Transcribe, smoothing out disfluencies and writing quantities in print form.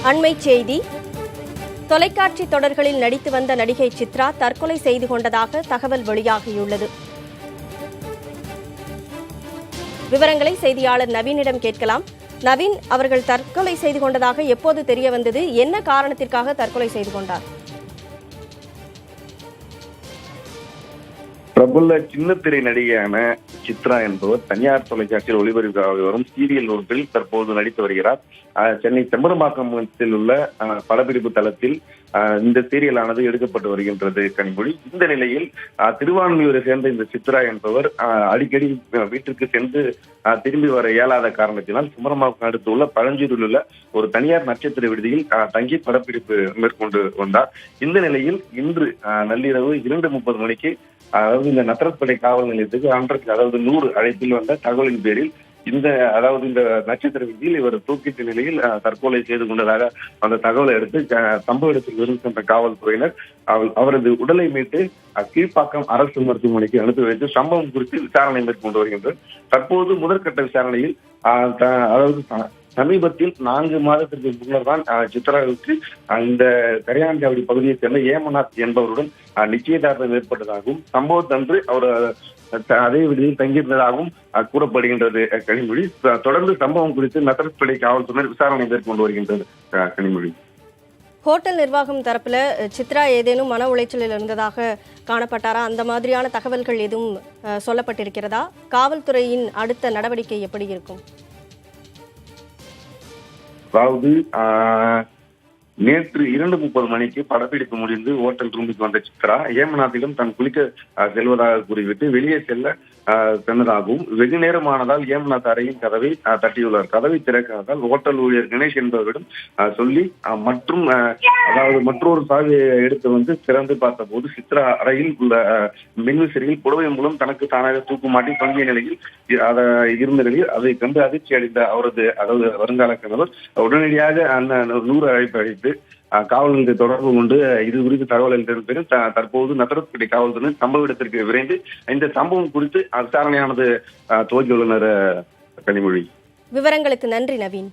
அண்மைச் செய்தி. தொலைக்காட்சி தொடர்களில் நடித்து வந்த நடிகை சித்ரா தற்கொலை செய்து கொண்டதாக தகவல் வெளியாகியுள்ளது. விவரங்களை செய்தியாளர் நவீனிடம் கேட்கலாம். நவீன், அவர்கள் தற்கொலை செய்து கொண்டதாக எப்போது தெரிய வந்தது? என்ன காரணத்திற்காக தற்கொலை செய்து கொண்டார்? பிரபல சின்னத்திரை நடிகையான சித்ரா என்பவர் தனியார் தொலைக்காட்சியில் ஒளிபரப்பாக வரும் சீரியல் ஒன்றில் தற்போது நடித்து வருகிறார். சென்னை செம்பரம்பாக்கத்தில் உள்ள படப்பிடிப்பு தளத்தில் இந்த சீரியலானது எடுக்கப்பட்டு வருகின்றது கனிமொழி. இந்த நிலையில் திருவான்மியூரை சேர்ந்த இந்த சித்ரா என்பவர் அடிக்கடி வீட்டிற்கு சென்று திரும்பி வர இயலாத காரணத்தினால் செம்பரம்பாக்கம் அடுத்துள்ள பழஞ்சூரில் உள்ள ஒரு தனியார் நட்சத்திர விடுதியில் தங்கி படப்பிடிப்பு மேற்கொண்டு வந்தார். இந்த நிலையில் இன்று நள்ளிரவு 2:30 மணிக்கு அதாவது இந்த நத்தரப்படை காவல் நிலையத்துக்கு 100 அழைப்பில் வந்த தகவலின் பேரில் இந்த நட்சத்திர விதியில் இவர் தூக்கிட்ட நிலையில் தற்கொலை செய்து கொண்டதாக அந்த தகவலை எடுத்து சம்பவ இடத்தில் இருந்து சென்ற காவல்துறையினர் அவரது உடலை மீட்டு கீழ்ப்பாக்கம் அரசு மருத்துவமனைக்கு அனுப்பி வைத்து சம்பவம் குறித்து விசாரணை மேற்கொண்டு வருகின்றனர். தற்போது முதற்கட்ட விசாரணையில் சமீபத்தில் 4 மாதத்திற்கு முன்னர் தான் சித்ராவுக்கு இந்த கரையாஞ்சாவடி பகுதியைச் சேர்ந்த ஏமநாத் என்பவருடன் நிச்சயதார்த்தம் ஏற்பட்டதாகவும் சம்பவத்தன்று அவர் அதே விடுதியில் தங்கியிருந்ததாகவும் கூறப்படுகின்றது கனிமொழி. தொடர்ந்து சம்பவம் குறித்து நத்தரப்படை காவல்துறையினர் விசாரணை மேற்கொண்டு வருகின்றது கனிமொழி. ஹோட்டல் நிர்வாகம் தரப்புல சித்ரா ஏதேனும் மன உளைச்சலில் இருந்ததாக காணப்பட்டாரா? அந்த மாதிரியான தகவல்கள் எதுவும் சொல்லப்பட்டிருக்கிறதா? காவல்துறையின் அடுத்த நடவடிக்கை எப்படி இருக்கும்? அதாவது நேற்று 2:30 மணிக்கு படப்பிடிப்பு முடிந்து ஹோட்டல் ரூமுக்கு வந்த சித்ரா ஏமநாத்திடம் தான் குளிக்க செல்வதாக கூறிவிட்டு வெளியே செல்ல சென்றதாகவும் வெகு நேரமானதால் ஏமநாத் அறையின் கதவை தட்டியுள்ளார். கதவை திறக்காததால் ஹோட்டல் ஊழியர் கணேஷ் என்பவரிடம் சொல்லி மற்றொரு சாவியை எடுத்து வந்து திறந்து பார்த்த போது சித்ரா அறையில் உள்ள மின்விசிறியில் புடவை மூலம் தனக்கு தானாக தூக்கு மாட்டி பங்கிய நிலையில் இருந்த நிலையில் அதை கண்டு அதிர்ச்சி அடைந்த அவரது வருங்கால கணவர் உடனடியாக அந்த 100 அழைப்பு அழைத்து காவல் நிலையத்தை தொடர்பு கொண்டு இது குறித்து தகவல் அளித்த பிறகு தற்போது நத்தரப்படை காவல்துறையினர் சம்பவ இடத்திற்கு விரைந்து இந்த சம்பவம் குறித்து விசாரணையானது துவக்கியுள்ளனர் கனிமொழி. விவரங்களுக்கு நன்றி நவீன்.